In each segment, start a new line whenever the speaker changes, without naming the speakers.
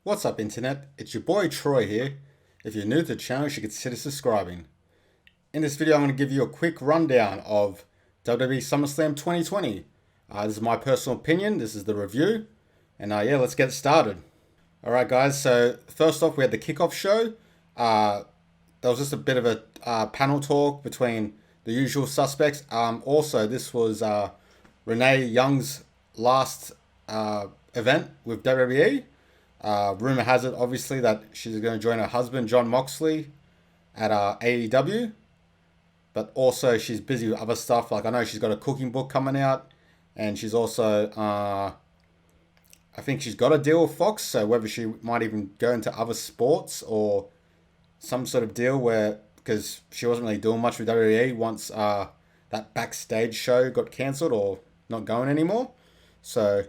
What's up, Internet? It's your boy Troy here. If you're new to the channel, you should consider subscribing. In this video, I'm going to give you a quick rundown of WWE Summerslam 2020. This is my personal opinion, this is the review, and yeah, let's get started. Alright, guys, so first off, we had the kickoff show. There was just a bit of a panel talk between the usual suspects. Also, this was Renee Young's last event with WWE. Rumor has it, obviously, that she's going to join her husband, John Moxley, at AEW. But also, she's busy with other stuff. Like, I know she's got a cooking book coming out. And she's also, I think she's got a deal with Fox. So, whether she might even go into other sports or some sort of deal where, because she wasn't really doing much with WWE once that backstage show got cancelled or not going anymore. So,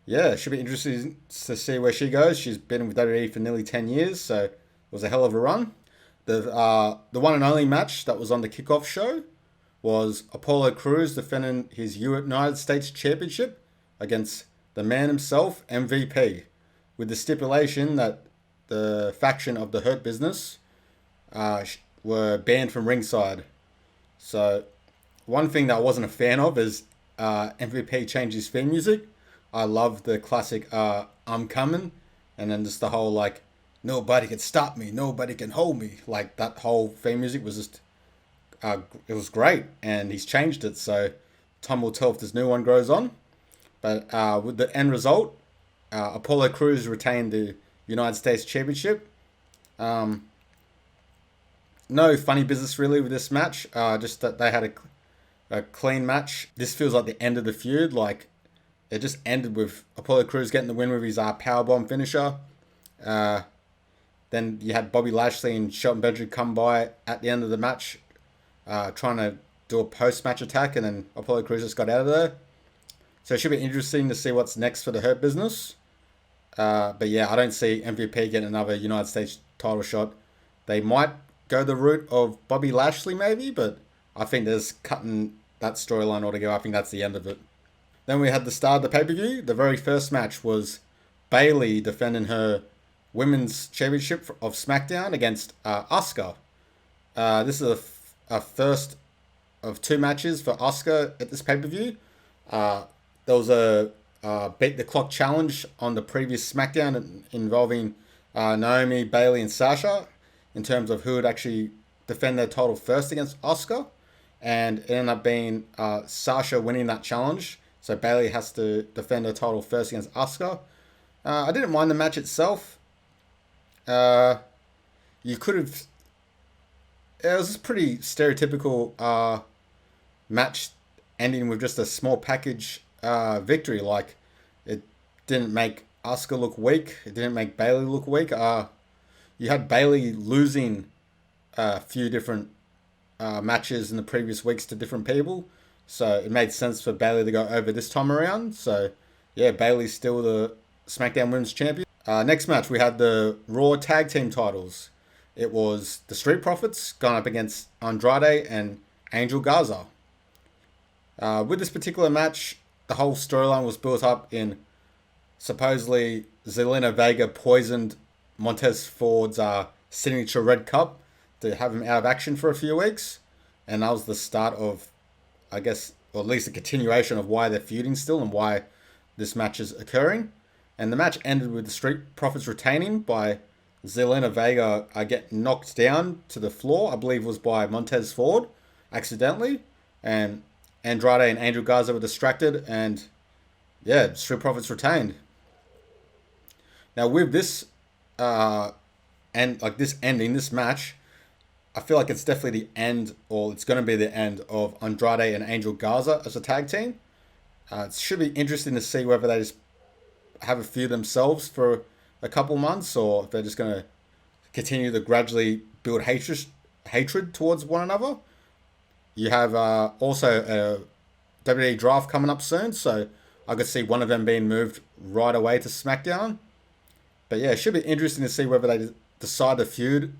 yeah, it should be interesting to see where she goes. She's been with WWE for nearly 10 years, so it was a hell of a run. The one and only match that was on the kickoff show was Apollo Crews defending his United States Championship against the man himself, MVP, with the stipulation that the faction of the Hurt Business were banned from ringside. So, one thing that I wasn't a fan of is MVP changed his theme music. I love the classic I'm coming, and then just the whole like nobody can stop me, nobody can hold me. Like that whole theme music was just it was great, and he's changed it. So time will tell if this new one grows on. But with the end result, Apollo Crews retained the United States Championship. No funny business really with this match. Just that they had a clean match. This feels like the end of the feud. Like it just ended with Apollo Crews getting the win with his powerbomb finisher. Then you had Bobby Lashley and Shelton Benjamin come by at the end of the match, trying to do a post-match attack, and then Apollo Crews just got out of there. So it should be interesting to see what's next for the Hurt Business. But yeah, I don't see MVP getting another United States title shot. They might go the route of Bobby Lashley maybe, but I think there's cutting that storyline altogether. I think that's the end of it. Then we had the start of the pay-per-view. The very first match was Bayley defending her women's championship of SmackDown against Asuka. This is a first of two matches for Asuka at this pay-per-view. There was a beat the clock challenge on the previous SmackDown involving Naomi, Bayley, and Sasha in terms of who would actually defend their title first against Asuka. And it ended up being Sasha winning that challenge. So Bayley has to defend her title first against Asuka. I didn't mind the match itself. You could have. It was a pretty stereotypical match ending with just a small package victory. Like it didn't make Asuka look weak. It didn't make Bayley look weak. You had Bayley losing a few different matches in the previous weeks to different people. So it made sense for Bayley to go over this time around. So yeah, Bayley's still the SmackDown Women's Champion. Next match, we had the Raw Tag Team titles. It was the Street Profits going up against Andrade and Angel Garza. With this particular match, the whole storyline was built up in supposedly Zelina Vega poisoned Montez Ford's signature red cup to have him out of action for a few weeks. And that was the start of, I guess, or at least a continuation of why they're feuding still and why this match is occurring. And the match ended with the Street Profits retaining by Zelina Vega getting knocked down to the floor, I believe was by Montez Ford, accidentally. And Andrade and Angel Garza were distracted, and yeah, Street Profits retained. Now with this, and like this ending, this match, I feel like it's definitely the end, or it's going to be the end of Andrade and Angel Garza as a tag team. It should be interesting to see whether they just have a feud themselves for a couple months, or if they're just going to continue to gradually build hatred towards one another. You have also a WWE draft coming up soon, so I could see one of them being moved right away to SmackDown. But yeah, it should be interesting to see whether they decide to feud,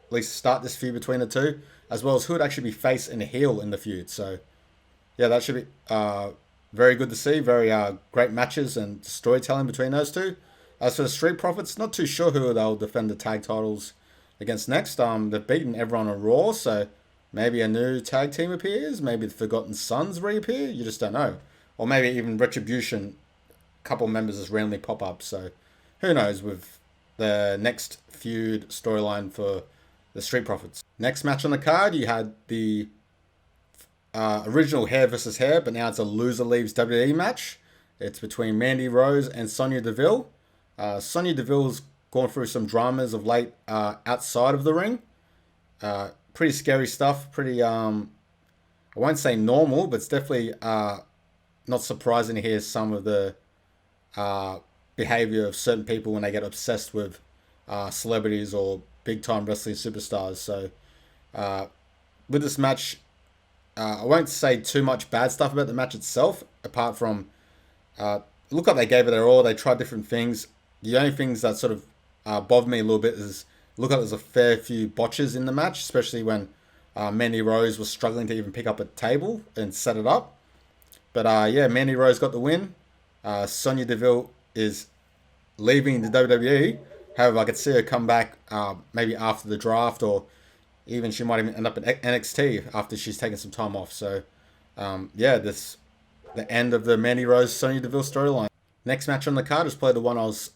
at least start this feud between the two, as well as who would actually be face and heel in the feud. So yeah, that should be very good to see. Very great matches and storytelling between those two. As for the Street Profits, not too sure who they'll defend the tag titles against next. They've beaten everyone on Raw, so maybe a new tag team appears. Maybe the Forgotten Sons reappear. You just don't know. Or maybe even Retribution, a couple members just randomly pop up. So who knows with the next feud storyline for the Street Profits. Next match on the card, you had the original hair versus hair, but now it's a loser leaves WWE match. It's between Mandy Rose and Sonya Deville. Sonya Deville's gone through some dramas of late outside of the ring. Pretty scary stuff. Pretty, I won't say normal, but it's definitely not surprising to hear some of the behavior of certain people when they get obsessed with celebrities or big time wrestling superstars. So with this match, I won't say too much bad stuff about the match itself, apart from it looked like they gave it their all. They tried different things. The only things that sort of bothered me a little bit is look like there's a fair few botches in the match, especially when Mandy Rose was struggling to even pick up a table and set it up. But yeah, Mandy Rose got the win. Sonya Deville is leaving the WWE. However, I could see her come back maybe after the draft, or even she might even end up in NXT after she's taken some time off. So yeah, this the end of the Mandy Rose Sonya Deville storyline. Next match on the card is probably the one I was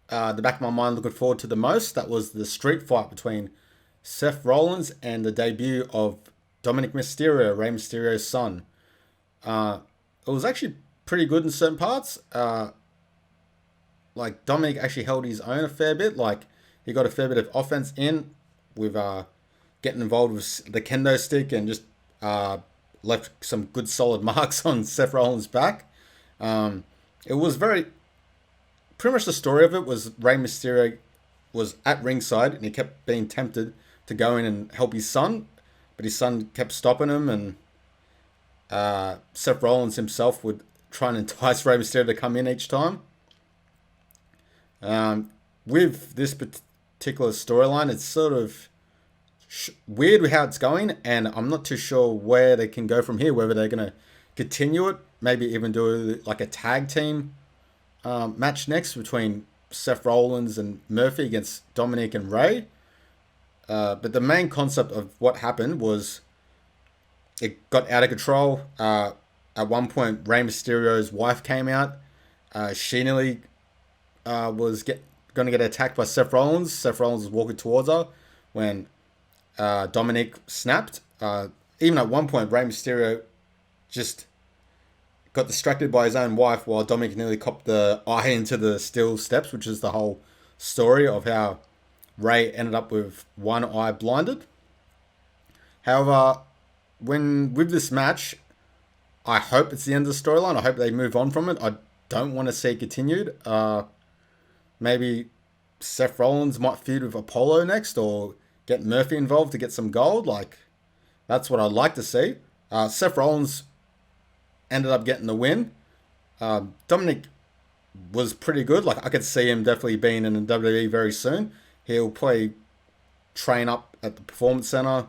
the back of my mind looking forward to the most. That was the street fight between Seth Rollins and the debut of Dominic Mysterio, Rey Mysterio's son. It was actually pretty good in certain parts. Like Dominic actually held his own a fair bit. Like he got a fair bit of offense in with getting involved with the kendo stick and just left some good solid marks on Seth Rollins' back. It was pretty much the story of it was Rey Mysterio was at ringside and he kept being tempted to go in and help his son, but his son kept stopping him, and Seth Rollins himself would try and entice Rey Mysterio to come in each time. With this particular storyline, it's sort of weird with how it's going, and I'm not too sure where they can go from here, whether they're going to continue it, maybe even do like a tag team match next between Seth Rollins and Murphy against Dominic and Rey. But the main concept of what happened was it got out of control. At one point, Rey Mysterio's wife came out. She nearly was going to get attacked by Seth Rollins. Seth Rollins was walking towards her when Dominic snapped. Even at one point, Rey Mysterio just got distracted by his own wife while Dominic nearly copped the eye into the steel steps, which is the whole story of how Rey ended up with one eye blinded. However, with this match, I hope it's the end of the storyline. I hope they move on from it. I don't want to see it continued. Maybe Seth Rollins might feud with Apollo next, or get Murphy involved to get some gold. Like, that's what I'd like to see. Seth Rollins ended up getting the win. Dominic was pretty good. Like, I could see him definitely being in the WWE very soon. He'll probably train up at the Performance Center,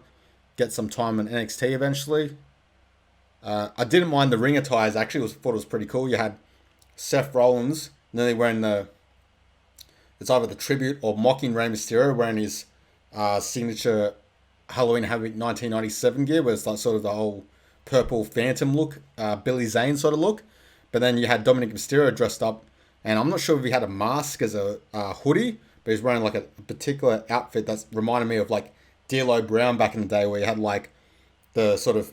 get some time in NXT eventually. I didn't mind the ring attires, actually. Thought it was pretty cool. You had Seth Rollins nearly wearing it's either the tribute or mocking Rey Mysterio, wearing his signature Halloween Havoc 1997 gear, where it's like sort of the whole purple phantom look, Billy Zane sort of look. But then you had Dominic Mysterio dressed up, and I'm not sure if he had a mask as a hoodie, but he's wearing like a particular outfit that's reminded me of like D'Lo Brown back in the day, where you had like the sort of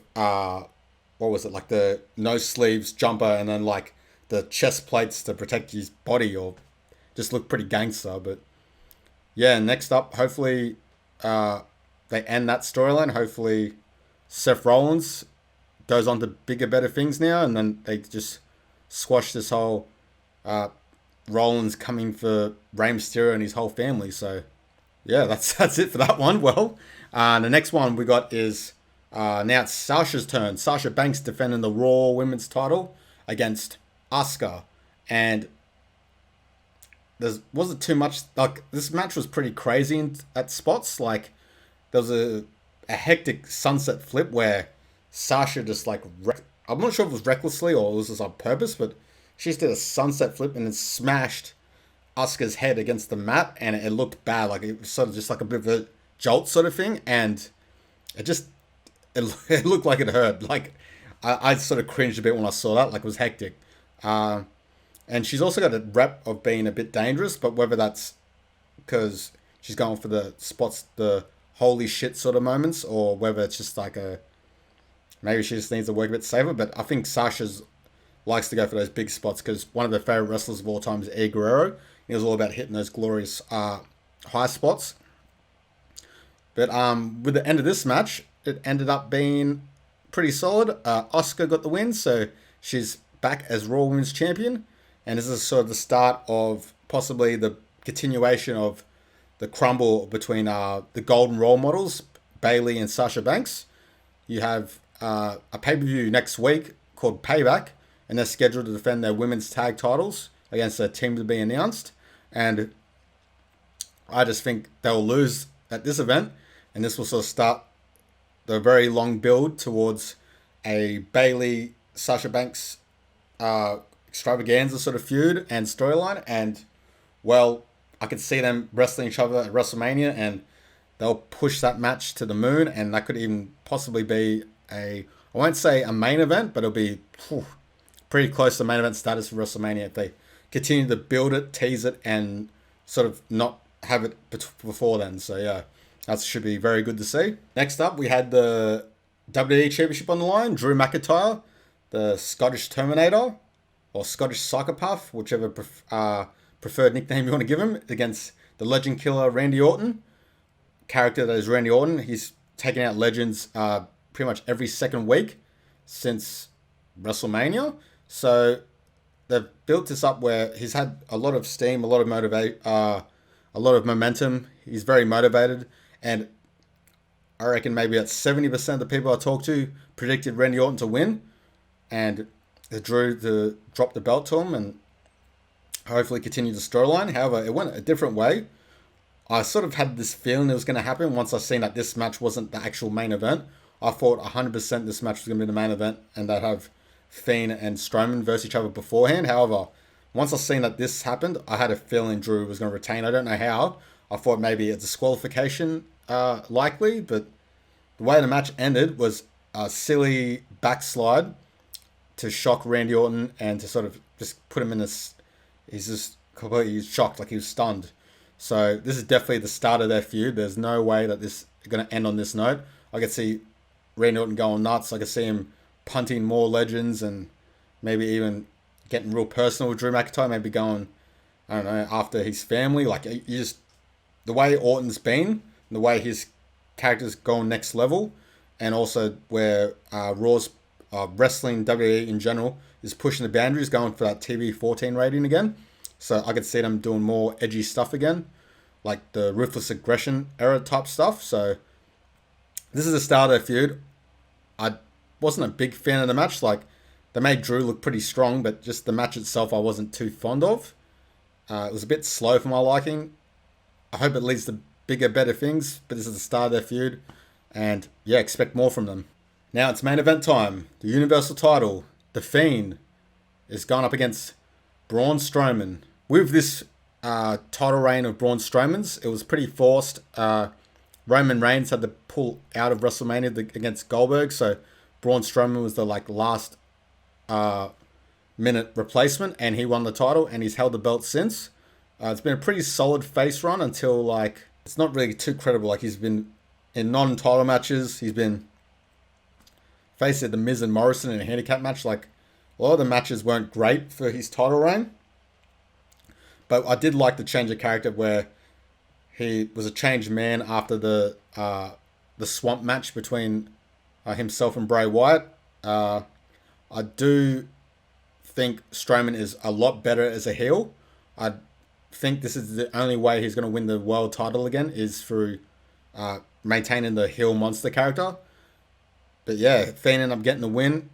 what was it, like the no sleeves jumper and then like the chest plates to protect his body, or just look pretty gangster. But yeah, next up, hopefully they end that storyline. Hopefully Seth Rollins goes on to bigger, better things now, and then they just squash this whole Rollins coming for Rey Mysterio and his whole family. So yeah, that's it for that one. Well, the next one we got is now it's Sasha's turn. Sasha Banks defending the Raw Women's title against Asuka, and there wasn't too much. Like, this match was pretty crazy at spots. Like, there was a hectic sunset flip where Sasha just like I'm not sure if it was recklessly or it was just on purpose, but she just did a sunset flip and then smashed Asuka's head against the mat, and it looked bad. Like it was sort of just like a bit of a jolt sort of thing, and it just it looked like it hurt. Like I sort of cringed a bit when I saw that. Like it was hectic. Uh, and she's also got a rep of being a bit dangerous, but whether that's because she's going for the spots, the holy shit sort of moments, or whether it's just like a maybe she just needs to work a bit safer. But I think Sasha's likes to go for those big spots because one of her favorite wrestlers of all time is Eddie Guerrero. He was all about hitting those glorious high spots. But with the end of this match, it ended up being pretty solid. Asuka got the win, so she's back as Raw Women's Champion. And this is sort of the start of possibly the continuation of the crumble between the golden role models, Bayley and Sasha Banks. You have a pay-per-view next week called Payback, and they're scheduled to defend their women's tag titles against a team to be announced. And I just think they'll lose at this event, and this will sort of start the very long build towards a Bayley Sasha Banks extravaganza sort of feud and storyline. And well, I could see them wrestling each other at WrestleMania, and they'll push that match to the moon, and that could even possibly be I won't say a main event, but it'll be pretty close to main event status for WrestleMania if they continue to build it, tease it, and sort of not have it before then. So yeah, that should be very good to see. Next up, we had the WWE Championship on the line. Drew McIntyre, the Scottish Terminator, or Scottish Psychopath, whichever preferred nickname you want to give him, against the Legend Killer Randy Orton. Character that is Randy Orton. He's taken out legends pretty much every second week since WrestleMania. So they've built this up where he's had a lot of steam, a lot of momentum. He's very motivated, and I reckon maybe at 70% of the people I talked to predicted Randy Orton to win, and they drew to drop the belt to him and hopefully continue the storyline. However, it went a different way. I sort of had this feeling it was going to happen once I seen that this match wasn't the actual main event. I thought 100% this match was going to be the main event, and they'd have Fiend and Strowman versus each other beforehand. However, once I seen that this happened, I had a feeling Drew was going to retain. I don't know how. I thought maybe a disqualification likely, but the way the match ended was a silly backslide to shock Randy Orton and to sort of just put him in this. He's just completely shocked, like he was stunned. So this is definitely the start of their feud. There's no way that this is going to end on this note. I could see Randy Orton going nuts. I could see him punting more legends and maybe even getting real personal with Drew McIntyre. Maybe going, I don't know, after his family. Like you just the way Orton's been, the way his character's going next level, and also where Raw's wrestling WWE in general is pushing the boundaries, going for that TV 14 rating again. So I could see them doing more edgy stuff again, like the Ruthless Aggression era type stuff. So this is the start of their feud. I wasn't a big fan of the match. Like they made Drew look pretty strong, but just the match itself I wasn't too fond of. It was a bit slow for my liking. I hope it leads to bigger, better things, but this is the start of their feud. And yeah, expect more from them. Now it's main event time. The Universal title, The Fiend, is going up against Braun Strowman. With this title reign of Braun Strowman's, it was pretty forced. Roman Reigns had to pull out of WrestleMania against Goldberg, so Braun Strowman was the last minute replacement, and he won the title, and he's held the belt since. It's been a pretty solid face run until it's not really too credible. Like he's been in non-title matches, he's been faced at the Miz and Morrison in a handicap match. Like a lot of the matches weren't great for his title reign. But I did like the change of character where he was a changed man after the swamp match between himself and Bray Wyatt. I do think Strowman is a lot better as a heel. I think this is the only way he's going to win the world title again is through maintaining the heel monster character. But yeah, Fiend ended up getting the win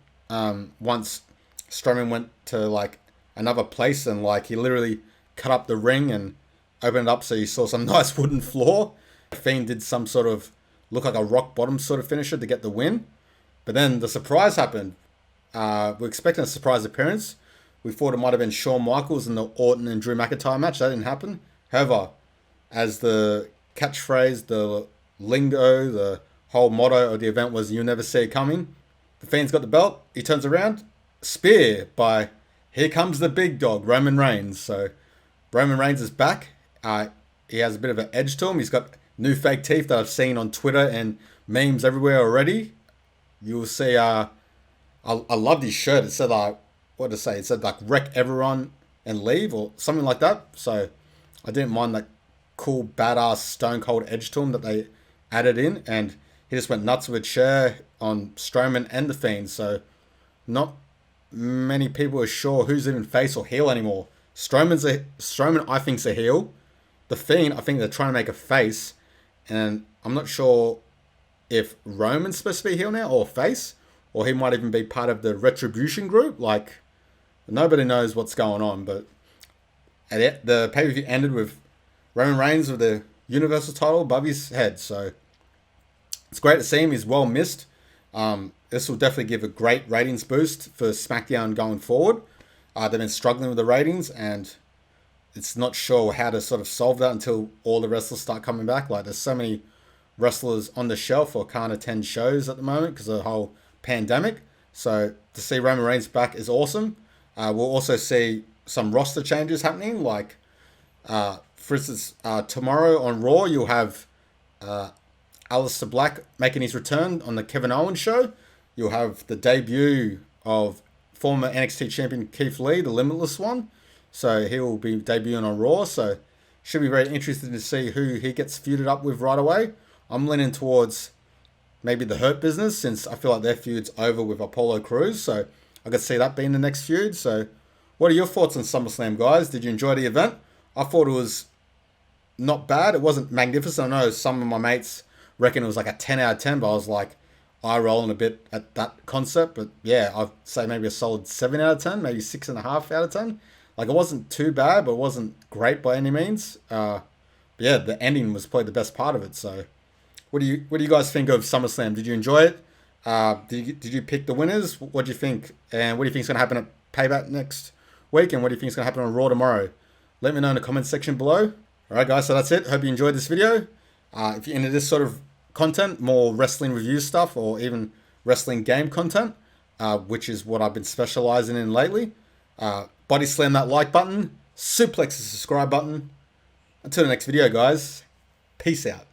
once Strowman went to another place and he literally cut up the ring and opened it up so you saw some nice wooden floor. Fiend did some sort of look like a rock bottom sort of finisher to get the win. But then the surprise happened. We're expecting a surprise appearance, We thought it might have been Shawn Michaels in the Orton and Drew McIntyre match. That didn't happen. However, as the catchphrase, the lingo, the whole motto of the event was "You'll never see it coming." The Fiend's got the belt. He turns around, spear by here comes the big dog, Roman Reigns. So Roman Reigns is back. He has a bit of an edge to him. He's got new fake teeth that I've seen on Twitter and memes everywhere already. You'll see. I loved his shirt. It said like, what did it say? It said like wreck everyone and leave or something like that. So I didn't mind that cool badass stone cold edge to him that they added in, and he just went nuts with a chair on Strowman and the Fiend. So not many people are sure who's even face or heel anymore. Strowman I think's a heel. The Fiend I think they're trying to make a face, and I'm not sure if Roman's supposed to be heel now or face, or he might even be part of the Retribution group. Like nobody knows what's going on, but the pay-per-view ended with Roman Reigns with the Universal title above his head. So it's great to see him. He's well missed. This will definitely give a great ratings boost for SmackDown going forward. They've been struggling with the ratings, and it's not sure how to sort of solve that until all the wrestlers start coming back. Like there's so many wrestlers on the shelf or can't attend shows at the moment because of the whole pandemic. So to see Roman Reigns back is awesome. We'll also see some roster changes happening. Like, for instance, tomorrow on Raw, you'll have Aleister Black making his return on the Kevin Owens show. You'll have the debut of former NXT champion Keith Lee, the Limitless one. So he will be debuting on Raw. So should be very interesting to see who he gets feuded up with right away. I'm leaning towards maybe the Hurt Business, since I feel like their feud's over with Apollo Crews. So I could see that being the next feud. So what are your thoughts on SummerSlam, guys? Did you enjoy the event? I thought it was not bad. It wasn't magnificent. I know some of my mates reckon it was like a 10 out of 10, but I was like eye rolling a bit at that concept. But yeah, I'd say maybe a solid 7 out of 10, maybe 6.5 out of 10. Like it wasn't too bad, but it wasn't great by any means. But yeah, the ending was probably the best part of it. So what do you guys think of SummerSlam? Did you enjoy it? Did you pick the winners? What do you think? And what do you think is going to happen at Payback next week? And what do you think is going to happen on Raw tomorrow? Let me know in the comments section below. Alright guys, so that's it. Hope you enjoyed this video. If you're into this sort of content, more wrestling review stuff or even wrestling game content, which is what I've been specializing in lately, body slam that like button, suplex the subscribe button. Until the next video guys, peace out.